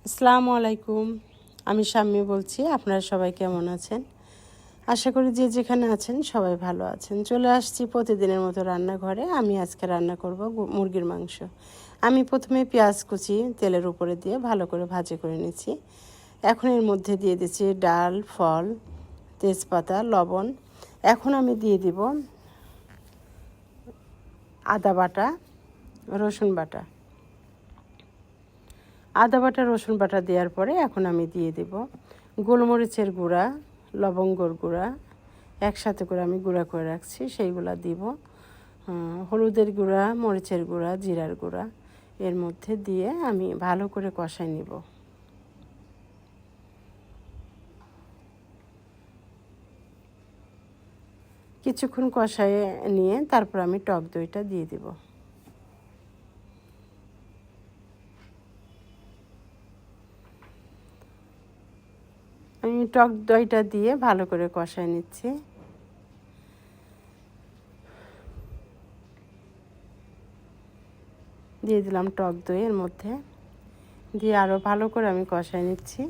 আসসালামু আলাইকুম। আমি শাম্মী বলছি। আপনারা সবাই কেমন আছেন? আশা করি যে যেখানে আছেন সবাই ভালো আছেন। চলে আসছি প্রতিদিনের মতো রান্নাঘরে। আমি আজকে রান্না করব মুরগির মাংস। আমি প্রথমে পেঁয়াজ কুচি তেলের উপরে দিয়ে ভালো করে ভাজি করে নিচ্ছি। এখন এর মধ্যে দিয়ে দিচ্ছি ডাল, ফল, তেজপাতা, লবণ। এখন আমি দিয়ে দিব আদা বাটা, রসুন বাটা। আদা বাটা রসুন বাটা দেওয়ার পরে এখন আমি দিয়ে দেব গোলমরিচের গুঁড়া, লবঙ্গর গুঁড়া একসাথে করে আমি গুঁড়া করে রাখছি, সেইগুলো দিব। হলুদের গুঁড়া, মরিচের গুঁড়া, জিরার গুঁড়া এর মধ্যে দিয়ে আমি ভালো করে কষাই নিব। কিছুক্ষণ কষায় নিয়ে তারপর আমি টক দইটা দিয়ে দিব। আমি টক দইটা দিয়ে ভালো করে কষায় নিচ্ছি। দিয়ে দিলাম টক দই এর মধ্যে, দিয়ে আরও ভালো করে আমি কষায় নিচ্ছি।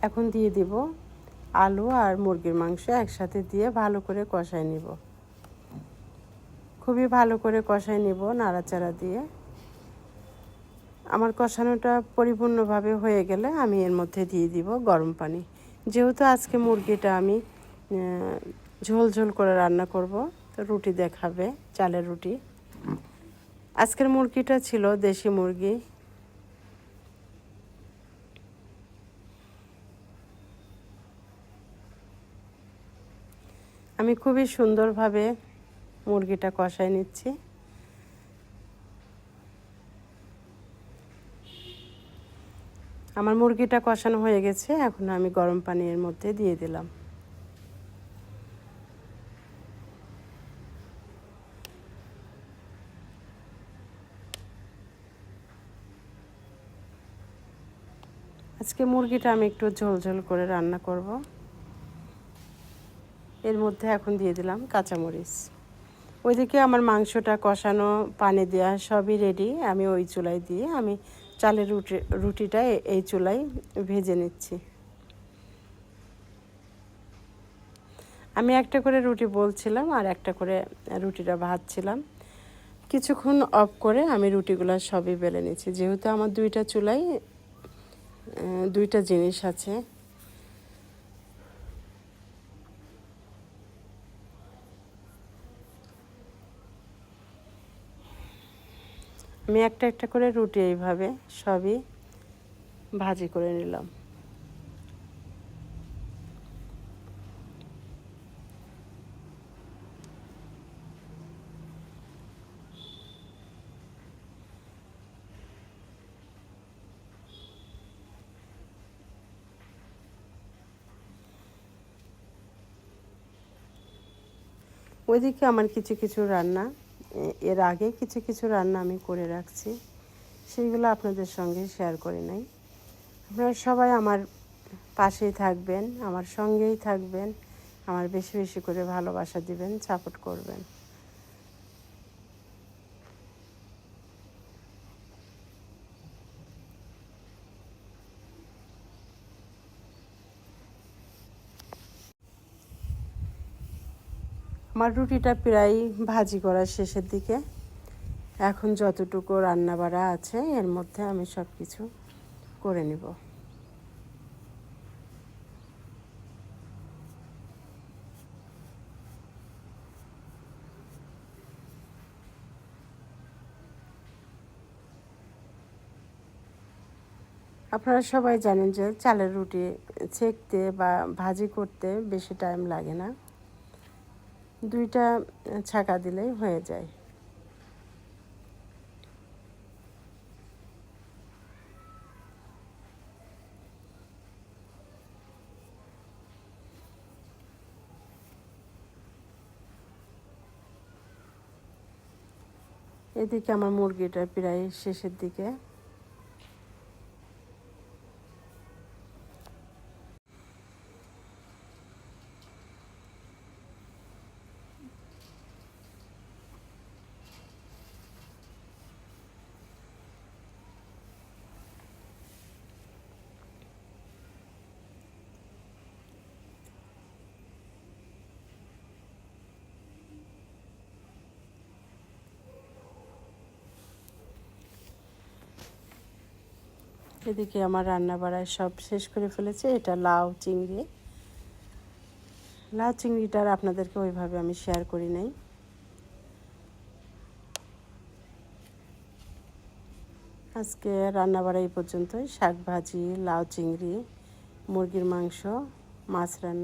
এখন দিয়ে দিব আলু আর মুরগির মাংস একসাথে দিয়ে ভালো করে কষায় নিব। খুবই ভালো করে কষায় নিব নাড়াচাড়া দিয়ে। আমার কষানোটা পরিপূর্ণভাবে হয়ে গেলে আমি এর মধ্যে দিয়ে দিব গরম পানি। যেহেতু আজকে মুরগিটা আমি ঝোল ঝোল করে রান্না করব, তো রুটি দেখাবে, চালের রুটি। আজকের মুরগিটা ছিল দেশি মুরগি। আমি খুবই সুন্দরভাবে মুরগিটা কষায় নিচ্ছি। আমার মুরগিটা কষানো হয়ে গেছে, এখন আমি গরম পানি এর মধ্যে দিয়ে দিলাম। আজকে মুরগিটা আমি একটু ঝোল ঝোল করে রান্না করব। এর মধ্যে এখন দিয়ে দিলাম কাঁচামরিচ। ওইদিকে আমার মাংসটা কষানো, পানি দেওয়া সবই রেডি। আমি ওই চুলায় দিয়ে আমি চালের রুটিটা এই চুলায় ভেজে নিচ্ছি। আমি একটা করে রুটি বলছিলাম আর একটা করে রুটিটা ভাজছিলাম। কিছুক্ষণ অফ করে আমি রুটিগুলো সবই বেলে নিচ্ছি, যেহেতু আমার দুইটা চুলায় দুইটা জিনিস আছে। আমি একটা একটা করে রুটি এইভাবে সবই ভাজি করে নিলাম। ওইদিকে আমার কিছু কিছু রান্না, এর আগে কিছু কিছু রান্না আমি করে রাখছি, সেইগুলো আপনাদের সঙ্গে শেয়ার করি নাই। আপনারা সবাই আমার পাশেই থাকবেন, আমার সঙ্গেই থাকবেন, আমার বেশি বেশি করে ভালোবাসা দিবেন, সাপোর্ট করবেন। আমার রুটিটা প্রায় ভাজি করার শেষের দিকে। এখন যতটুকু রান্না বাড়া আছে এর মধ্যে আমি সব কিছু করে নিব। আপনারা সবাই জানেন যে চালের রুটি ছেঁকতে বা ভাজি করতে বেশি টাইম লাগে না, দুইটা ছাঁকা দিলেই হয়ে যায়। এদিকে আমার মুরগিটা প্রায় শেষের দিকে। এদিকে আমার রান্না বাড়ায় সব শেষ করে ফেলেছে। এটা লাউ চিংড়ি। লাউ চিংড়িটার আপনাদেরকে ওইভাবে আমি শেয়ার করি নাই। আজকে রান্না বাড়া এই পর্যন্তই। শাক ভাজি, লাউ চিংড়ি, মুরগির মাংস, মাছ রান্না।